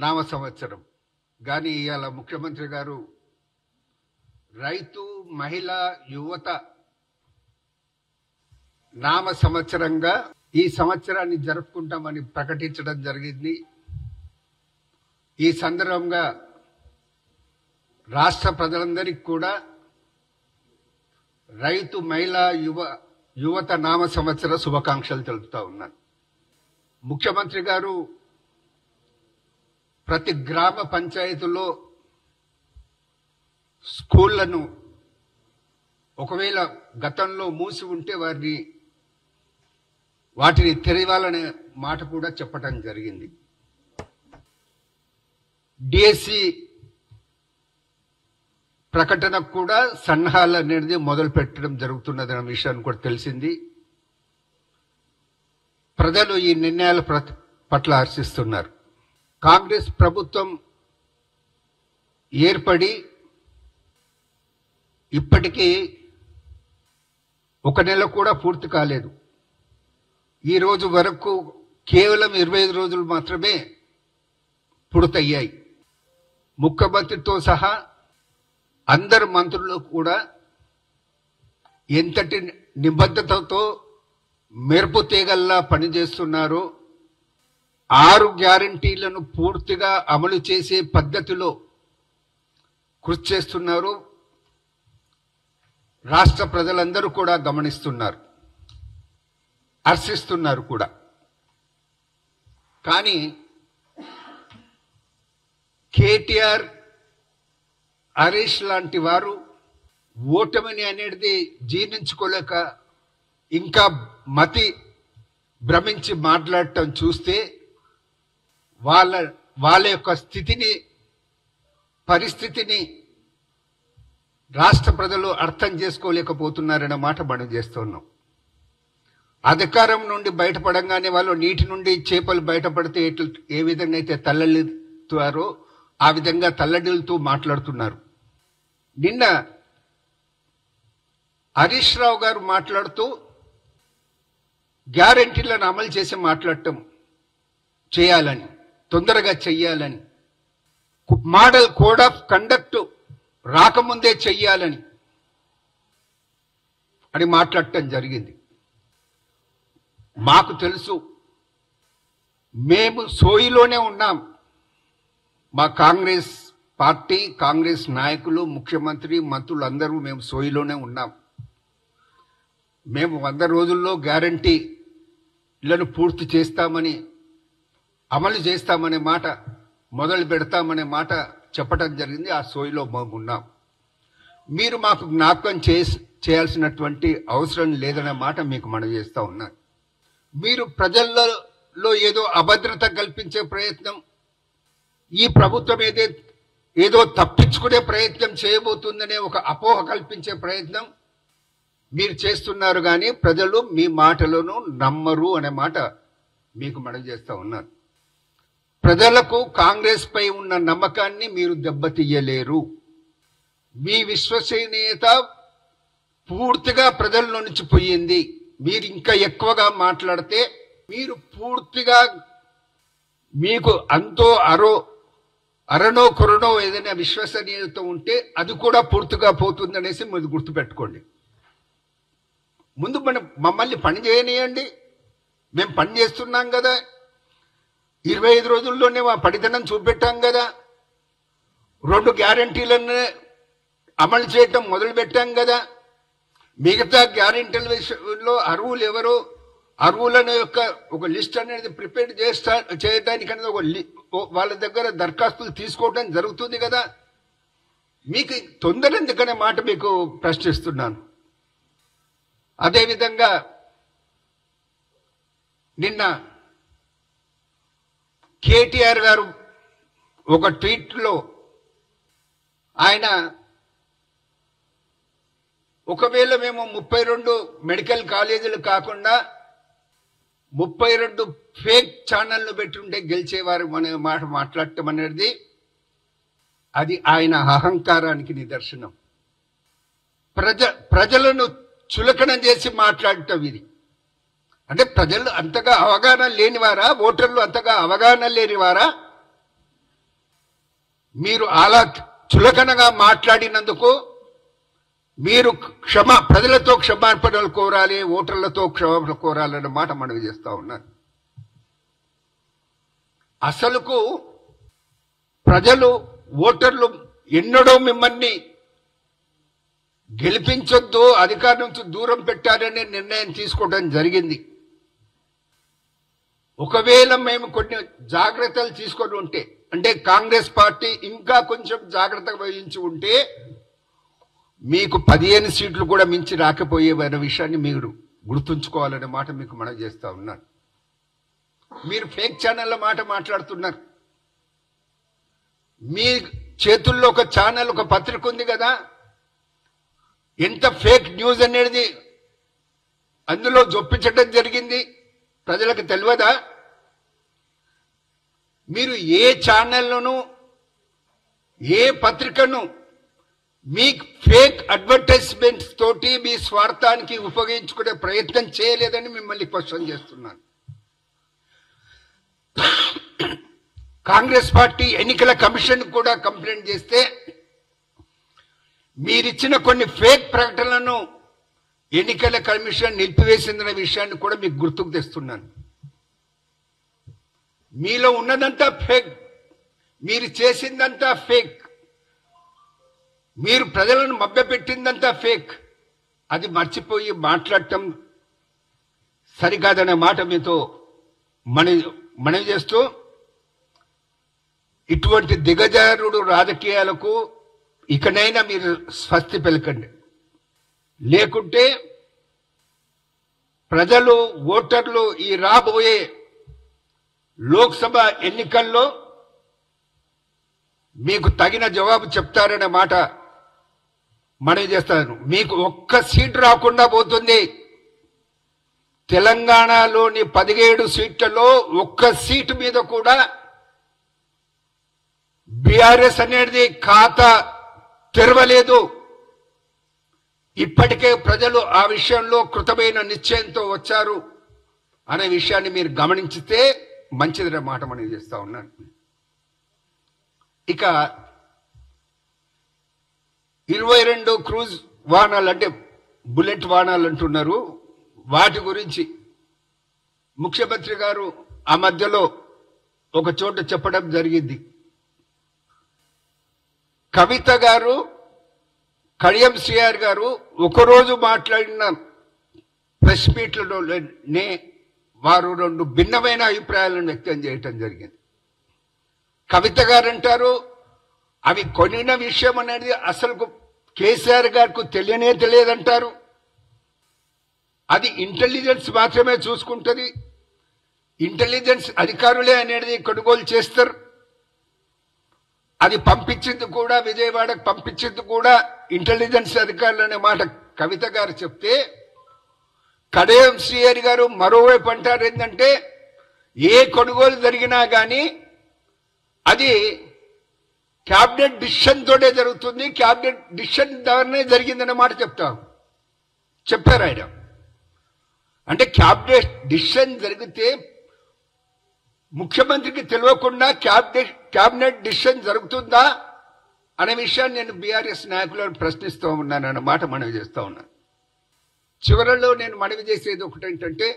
నామ సంవత్సరం. కానీ ఇవాళ ముఖ్యమంత్రి గారు రైతు మహిళ యువత నామ సంవత్సరంగా ఈ సంవత్సరాన్ని జరుపుకుంటామని ప్రకటించడం జరిగింది. ఈ సందర్భంగా రాష్ట్ర ప్రజలందరికీ కూడా రైతు మహిళ యువత నామ సంవత్సర శుభాకాంక్షలు తెలుపుతా ఉన్నాను. ముఖ్యమంత్రి గారు ప్రతి గ్రామ పంచాయతీలో స్కూళ్లను ఒకవేళ గతంలో మూసి ఉంటే వాటిని తెరవాలనే మాట కూడా చెప్పడం జరిగింది. డిఎస్సి ప్రకటనకు కూడా సన్నాహాలు అనేది మొదలు పెట్టడం జరుగుతున్నదన్న విషయాన్ని కూడా తెలిసింది. ప్రజలు ఈ నిర్ణయాల పట్ల హర్షిస్తున్నారు. కాంగ్రెస్ ప్రభుత్వం ఏర్పడి ఇప్పటికీ ఒక నెల కూడా పూర్తి కాలేదు. ఈ రోజు వరకు కేవలం 25 రోజులు మాత్రమే పూర్తయ్యాయి. ముఖ్యమంత్రితో సహా అందరు మంత్రులు కూడా ఎంతటి నిబద్ధతతో మెరుపు తీగల్లా పనిచేస్తున్నారో 6 గ్యారంటీలను పూర్తిగా అమలు చేసే పద్ధతిలో కృషి చేస్తున్నారు. రాష్ట్ర ప్రజలందరూ కూడా గమనిస్తున్నారు, హర్షిస్తున్నారు కూడా. కానీ కేటీఆర్, హరీష్ లాంటి వారు ఓటమిని అనేది జీర్ణించుకోలేక ఇంకా మతి భ్రమించి మాట్లాడటం చూస్తే వాళ్ళ యొక్క పరిస్థితిని రాష్ట్ర ప్రజలు అర్థం చేసుకోలేకపోతున్నారనే మాట మనం చేస్తున్నాం. అధికారం నుండి బయటపడంగానే వాళ్ళు నీటి నుండి చేపలు బయటపడితే ఏ విధంగా అయితే తల్లడిల్లుతారో ఆ విధంగా తల్లడిల్లుతూ మాట్లాడుతున్నారు. నిన్న హరీష్ రావు గారు మాట్లాడుతూ గ్యారంటీలను అమలు చేసి మాట్లాడటం చేయాలని, తొందరగా చెయ్యాలని, మోడల్ కోడ్ ఆఫ్ కండక్ట్ రాకముందే చెయ్యాలని అని మాట్లాడటం జరిగింది. మాకు తెలుసు, మేము సోయిలోనే ఉన్నాం. మా కాంగ్రెస్ పార్టీ, కాంగ్రెస్ నాయకులు, ముఖ్యమంత్రి, మంత్రులు అందరూ మేము సోయిలోనే ఉన్నాం. మేము 100 రోజుల్లో గ్యారంటీలను పూర్తి చేస్తామని, అమలు చేస్తామనే మాట, మొదలు పెడతామనే మాట చెప్పడం జరిగింది. ఆ సోయిలో మేము ఉన్నాం. మీరు మాకు జ్ఞాపకం చేయాల్సినటువంటి అవసరం లేదనే మాట మీకు మనవి చేస్తా ఉన్నాను. మీరు ప్రజల్లో ఏదో అభద్రత కల్పించే ప్రయత్నం, ఈ ప్రభుత్వం ఏదో తప్పించుకునే ప్రయత్నం చేయబోతుందనే ఒక అపోహ కల్పించే ప్రయత్నం మీరు చేస్తున్నారు. కానీ ప్రజలు మీ మాటలను నమ్మరు అనే మాట మీకు మనవి చేస్తా ఉన్నాను. ప్రజలకు కాంగ్రెస్ పై ఉన్న నమ్మకాన్ని మీరు దెబ్బతీయలేరు. మీ విశ్వసనీయత పూర్తిగా ప్రజల్లో నుంచి పోయింది. మీరు ఇంకా ఎక్కువగా మాట్లాడితే మీరు పూర్తిగా మీకు అంతో అరనో కొరనో ఏదైనా విశ్వసనీయత ఉంటే అది కూడా పూర్తిగా పోతుందనేసి మీరు గుర్తుపెట్టుకోండి. ముందు మమ్మల్ని పని చేయనియండి. మేము పని చేస్తున్నాం కదా, 25 రోజుల్లోనే మా పడితనం చూపెట్టాం కదా, 2 గ్యారంటీలను అమలు చేయటం మొదలు పెట్టాం కదా. మిగతా గ్యారంటీల విషయంలో అర్హులు ఎవరో, అర్హులను యొక్క ఒక లిస్ట్ అనేది ప్రిపేర్ చేయడానికి అనేది వాళ్ళ దగ్గర దరఖాస్తులు తీసుకోవడం జరుగుతుంది కదా. మీకు తొందర ఎందుకనే మాట మీకు ప్రశ్నిస్తున్నాను. అదేవిధంగా నిన్న కేటీఆర్ గారు ఒక ట్వీట్లో ఆయన, ఒకవేళ మేము 32 మెడికల్ కాలేజీలు కాకుండా 32 ఫేక్ ఛానళ్లు పెట్టుంటే గెలిచేవారు అనే మాట మాట్లాడటం అనేది అది ఆయన అహంకారానికి నిదర్శనం. ప్రజలను చులకన చేసి మాట్లాడటం ఇది. అంటే ప్రజలు అంతగా అవగాహన లేనివారా, ఓటర్లు అంతగా అవగాహన లేనివారా? మీరు అలా చులకనగా మాట్లాడినందుకు మీరు ప్రజలతో క్షమాపణలు కోరాలి, ఓటర్లతో క్షమాపణలు కోరాలన్న మాట మనవి చేస్తా ఉన్నాను. అసలుకు ప్రజలు ఓటర్లు ఎన్నడూ మిమ్మల్ని గెలిపించొద్దు, అధికారం నుంచి దూరం పెట్టారనే నిర్ణయం తీసుకోవడం జరిగింది. ఒకవేళ మేము కొన్ని జాగ్రత్తలు తీసుకొని ఉంటే, అంటే కాంగ్రెస్ పార్టీ ఇంకా కొంచెం జాగ్రత్త వహించి ఉంటే మీకు 15 సీట్లు కూడా మించి రాకపోయేవన్న విషయాన్ని మీరు గుర్తుంచుకోవాలనే మాట మీకు మనం చేస్తా ఉన్నాను. మీరు ఫేక్ ఛానళ్ళ మాట మాట్లాడుతున్నారు. మీ చేతుల్లో ఒక ఛానల్, ఒక పత్రిక ఉంది కదా, ఎంత ఫేక్ న్యూస్ అనేది అందులో జొప్పించడం జరిగింది ప్రజలకు తెలియదా? మీరు ఏ ఛానల్ను, ఏ పత్రికను మీ ఫేక్ అడ్వర్టైజ్మెంట్స్ తోటి మీ స్వార్థానికి ఉపయోగించుకునే ప్రయత్నం చేయలేదని మిమ్మల్ని క్వశ్చన్ చేస్తున్నాను. కాంగ్రెస్ పార్టీ ఎన్నికల కమిషన్ కూడా కంప్లైంట్ చేస్తే మీరిచ్చిన కొన్ని ఫేక్ ప్రకటనలను ఎన్నికల కమిషన్ నిలిపివేసిందనే విషయాన్ని కూడా మీకు గుర్తుకు తెస్తున్నాను. మీలో ఉన్నదంతా ఫేక్, మీరు చేసిందంతా ఫేక్, మీరు ప్రజలను మభ్యపెట్టిందంతా ఫేక్. అది మర్చిపోయి మాట్లాడటం సరికాదనే మాట మీతో మనవి చేస్తూ, ఇటువంటి దిగజారుడు రాజకీయాలకు ఇకనైనా మీరు స్వస్తి పలకండి. లేకుంటే ప్రజలు, ఓటర్లు ఈ రాబోయే లోక్సభ ఎన్నికల్లో మీకు తగిన జవాబు చెప్తారనే మాట మనవి చేస్తాను. మీకు ఒక్క సీటు రాకుండా పోతుంది. తెలంగాణలోని 17 సీట్లలో ఒక్క సీటు మీద కూడా బీఆర్ఎస్ అనేది ఖాతా తెరవలేదు. ఇప్పటికే ప్రజలు ఆ విషయంలో కృతమైన నిశ్చయంతో వచ్చారు అనే విషయాన్ని మీరు గమనించితే మంచిదనే మాట మనం చేస్తా ఉన్నాను. ఇక 22 క్రూజ్ వాహనాలు, అంటే బుల్లెట్ వాహనాలు అంటున్నారు, వాటి గురించి ముఖ్యమంత్రి గారు ఆ మధ్యలో ఒక చోట చెప్పడం జరిగింది. కవిత గారు, కడియం శ్రీఆర్ గారు ఒకరోజు మాట్లాడిన ప్రెస్ మీట్లలోనే వారు 2 భిన్నమైన అభిప్రాయాలను వ్యక్తం చేయటం జరిగింది. కవిత గారు అంటారు, అవి కొనిన విషయం అనేది అసలు కేసీఆర్ గారికి తెలియదంటారు. అది ఇంటెలిజెన్స్ మాత్రమే చూసుకుంటుంది, ఇంటెలిజెన్స్ అధికారులే అనేది కొనుగోలు చేస్తారు. అది పంపించింది కూడా, విజయవాడకు పంపించింది కూడా ఇంటెలిజెన్స్ అధికారులు అనే మాట కవిత గారు చెప్తే, కడియం శ్రీహరి గారు మరోవైపు అంటారు ఏంటంటే, ఏ కొనుగోలు జరిగినా కానీ అది క్యాబినెట్ డిసిషన్ తోటే జరుగుతుంది, క్యాబినెట్ డిసిషన్ ద్వారానే జరిగిందనే మాట చెప్పారు ఆయన. అంటే క్యాబినెట్ డిసిషన్ జరిగితే ముఖ్యమంత్రికి తెలియకుండా క్యాబినెట్ డిసిషన్ జరుగుతుందా అనే విషయాన్ని నేను బీఆర్ఎస్ నాయకులను ప్రశ్నిస్తూ ఉన్నాను అన్నమాట మనవి చేస్తూ ఉన్నాను. చివరిలో నేను మనవి చేసేది ఒకటి ఏంటంటే,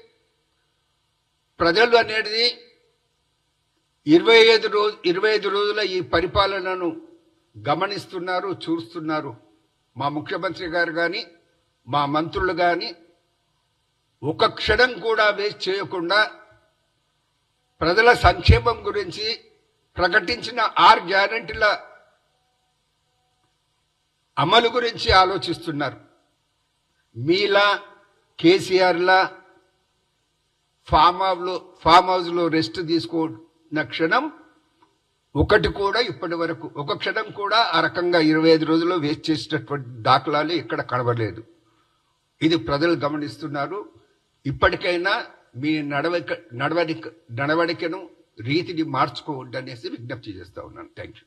ప్రజలు అనేది 25 రోజుల ఈ పరిపాలనను గమనిస్తున్నారు, చూస్తున్నారు. మా ముఖ్యమంత్రి గారు కానీ, మా మంత్రులు కానీ ఒక క్షణం కూడా వేస్ట్ చేయకుండా ప్రజల సంక్షేమం గురించి ప్రకటించిన 6 గ్యారెంటీల అమలు గురించి ఆలోచిస్తున్నారు. మీలా కేసీఆర్లా ఫామ్ హౌస్లో రెస్ట్ తీసుకున్న క్షణం ఒకటి కూడా ఇప్పటి వరకు, ఒక క్షణం కూడా ఆ రకంగా 25 రోజుల్లో వేస్ట్ చేసినటువంటి దాఖలాలు ఇక్కడ కనబడలేదు. ఇది ప్రజలు గమనిస్తున్నారు. ఇప్పటికైనా మీ నడవడికను, రీతిని మార్చుకోవద్దు అనేసి విజ్ఞప్తి చేస్తా ఉన్నాను. Thank you.